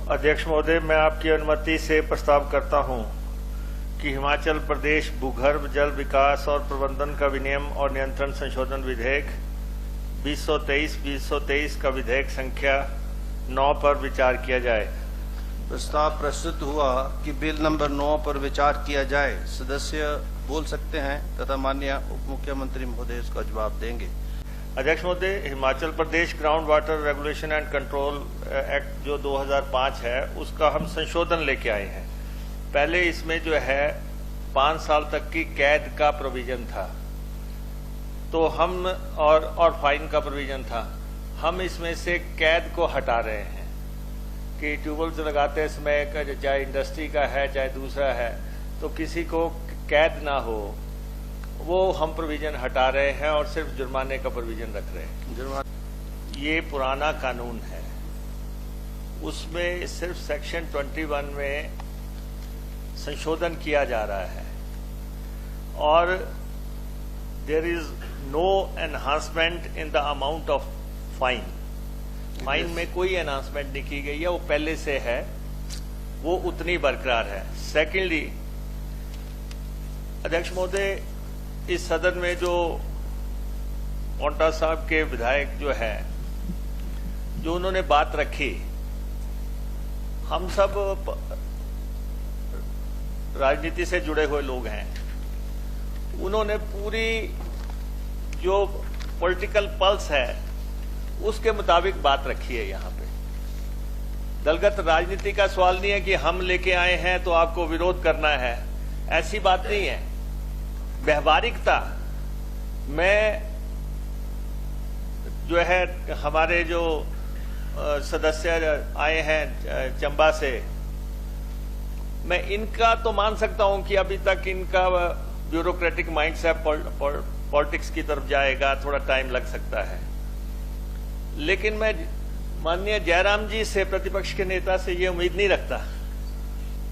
अध्यक्ष महोदय, मैं आपकी अनुमति से प्रस्ताव करता हूं कि हिमाचल प्रदेश भूगर्भ जल विकास और प्रबंधन का विनियम और नियंत्रण संशोधन विधेयक 2023 का विधेयक संख्या 9 पर विचार किया जाए। प्रस्ताव प्रस्तुत हुआ कि बिल नंबर 9 पर विचार किया जाए। सदस्य बोल सकते हैं तथा माननीय उप मुख्यमंत्री महोदय इसका जवाब देंगे। अध्यक्ष महोदय, Himachal Pradesh ground water regulation and control act जो 2005 है उसका हम संशोधन लेके आए हैं। पहले इसमें जो है 5 साल तक की कैद का प्रोविजन था, तो हम और फाइन का प्रोविजन था। हम इसमें से कैद को हटा रहे हैं कि ट्यूबवेल्स लगाते समय चाहे इंडस्ट्री का है चाहे दूसरा है तो किसी को कैद ना हो, वो हम प्रोविजन हटा रहे हैं और सिर्फ जुर्माने का प्रोविजन रख रहे हैं। ये पुराना कानून है, उसमें सिर्फ सेक्शन 21 में संशोधन किया जा रहा है और there is no enhancement in the amount of fine. Fine में कोई एनहांसमेंट नहीं की गई है, वो पहले से है, वो उतनी बरकरार है। सेकेंडली, अध्यक्ष महोदय, इस सदन में जो पोंटा साहब के विधायक जो है, जो उन्होंने बात रखी, हम सब राजनीति से जुड़े हुए लोग हैं। उन्होंने पूरी जो पॉलिटिकल पल्स है उसके मुताबिक बात रखी है। यहाँ पे दलगत राजनीति का सवाल नहीं है कि हम लेके आए हैं तो आपको विरोध करना है, ऐसी बात नहीं है। व्यवहारिकता में जो है हमारे जो सदस्य आए हैं चंबा से, मैं इनका तो मान सकता हूं कि अभी तक इनका ब्यूरोक्रेटिक माइंड से पॉलिटिक्स की तरफ जाएगा, थोड़ा टाइम लग सकता है। लेकिन मैं माननीय जयराम जी से, प्रतिपक्ष के नेता से, ये उम्मीद नहीं रखता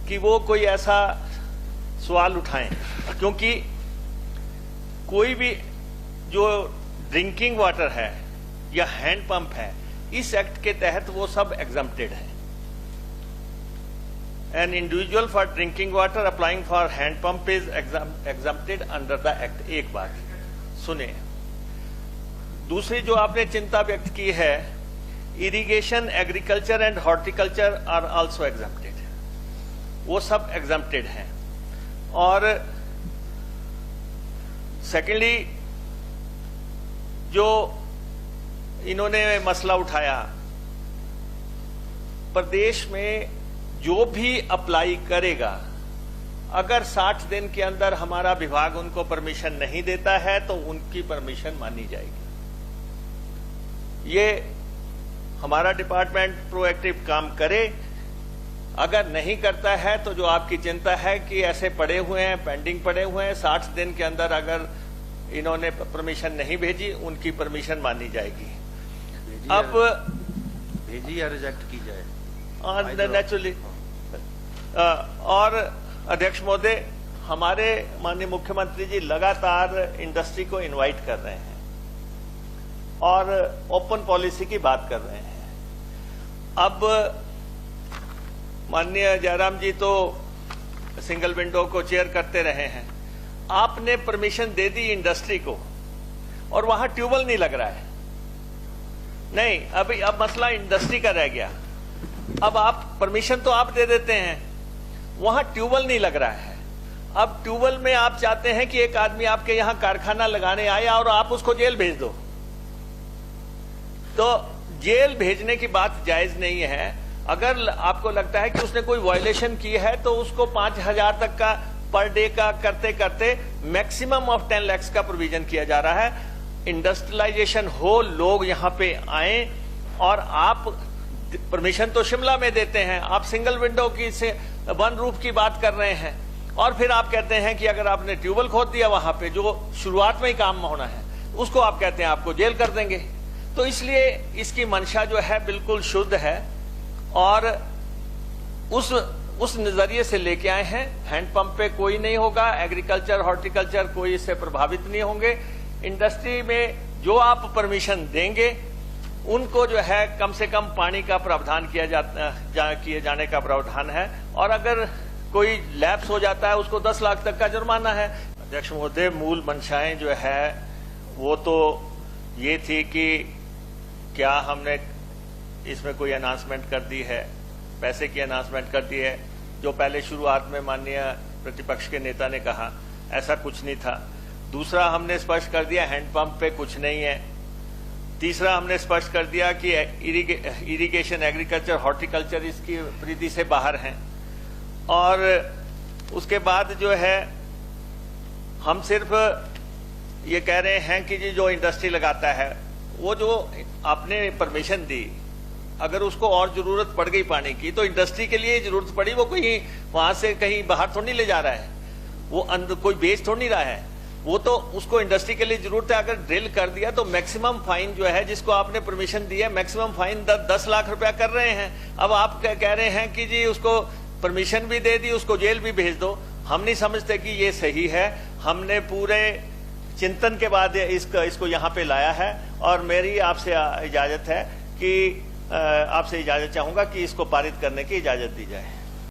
कि वो कोई ऐसा सवाल उठाएं, क्योंकि कोई भी जो ड्रिंकिंग वाटर है या हैंड पंप है, इस एक्ट के तहत वो सब एग्जम्प्टेड है। An individual for drinking water applying for hand pump is exempted under the act. एक बात सुने। दूसरी जो आपने चिंता व्यक्त की है, irrigation, agriculture and horticulture are also exempted, वो सब एग्जम्प्टेड हैं। और सेकेंडली, जो इन्होंने मसला उठाया, प्रदेश में जो भी अप्लाई करेगा, अगर 60 दिन के अंदर हमारा विभाग उनको परमिशन नहीं देता है तो उनकी परमिशन मानी जाएगी। ये हमारा डिपार्टमेंट प्रोएक्टिव काम करे। अगर नहीं करता है तो जो आपकी चिंता है कि ऐसे पड़े हुए हैं, पेंडिंग पड़े हुए हैं, 60 दिन के अंदर अगर इन्होंने परमिशन नहीं भेजी, उनकी परमिशन मानी जाएगी। अब भेजी या रिजेक्ट की जाए नेचुरली। और अध्यक्ष महोदय, हमारे माननीय मुख्यमंत्री जी लगातार इंडस्ट्री को इनवाइट कर रहे हैं और ओपन पॉलिसी की बात कर रहे हैं। अब माननीय जयराम जी तो सिंगल विंडो को चेयर करते रहे हैं। आपने परमिशन दे दी इंडस्ट्री को और वहां ट्यूबवेल नहीं लग रहा है। नहीं, अभी अब मसला इंडस्ट्री का रह गया। अब आप परमिशन तो आप दे देते हैं, वहां ट्यूबवेल नहीं लग रहा है। अब ट्यूबवेल में आप चाहते हैं कि एक आदमी आपके यहां कारखाना लगाने आया और आप उसको जेल भेज दो, तो जेल भेजने की बात जायज नहीं है। अगर आपको लगता है कि उसने कोई वायलेशन की है तो उसको 5,000 तक का पर डे का करते करते मैक्सिमम ऑफ 10 लाख का प्रोविजन किया जा रहा है। इंडस्ट्रियलाइजेशन हो, लोग यहां पे आए, और आप परमिशन तो शिमला में देते हैं, आप सिंगल विंडो की से वन रूफ की बात कर रहे हैं, और फिर आप कहते हैं कि अगर आपने ट्यूबवेल खोद दिया वहां पे जो शुरुआत में ही काम होना है, उसको आप कहते हैं आपको जेल कर देंगे। तो इसलिए इसकी मंशा जो है बिल्कुल शुद्ध है और उस नजरिए से लेके आए हैं। हैंडपंप पे कोई नहीं होगा, एग्रीकल्चर, हॉर्टिकल्चर कोई इससे प्रभावित नहीं होंगे। इंडस्ट्री में जो आप परमिशन देंगे उनको जो है कम से कम पानी का प्रावधान किए जाने का प्रावधान है, और अगर कोई लैप्स हो जाता है उसको 10 लाख तक का जुर्माना है। अध्यक्ष महोदय, मूल मंशाएं जो है वो तो ये थी कि क्या हमने इसमें कोई अनाउंसमेंट कर दी है, पैसे की अनाउंसमेंट कर दी है, जो पहले शुरुआत में माननीय प्रतिपक्ष के नेता ने कहा, ऐसा कुछ नहीं था। दूसरा, हमने स्पष्ट कर दिया हैंडपंप पे कुछ नहीं है। तीसरा, हमने स्पष्ट कर दिया कि इरिगेशन, एग्रीकल्चर, हॉर्टिकल्चर इसकी परिधि से बाहर हैं। और उसके बाद जो है हम सिर्फ ये कह रहे हैं कि जी जो इंडस्ट्री लगाता है वो जो आपने परमिशन दी, अगर उसको और जरूरत पड़ गई पानी की तो इंडस्ट्री के लिए जरूरत पड़ी, वो कोई वहां से कहीं बाहर थोड़ी नहीं ले जा रहा है, वो अंदर कोई बेच थोड़ी नहीं रहा है, वो तो उसको इंडस्ट्री के लिए जरूरत है। अगर ड्रिल कर दिया तो मैक्सिमम फाइन जो है, जिसको आपने परमिशन दी है, मैक्सिमम फाइन 10 लाख रुपया कर रहे हैं। अब आप कह रहे हैं कि जी उसको परमिशन भी दे दी, उसको जेल भी भेज दो। हम नहीं समझते कि ये सही है। हमने पूरे चिंतन के बाद इसको यहाँ पे लाया है, और मेरी आपसे इजाजत है कि आपसे इजाजत चाहूंगा कि इसको पारित करने की इजाजत दी जाए।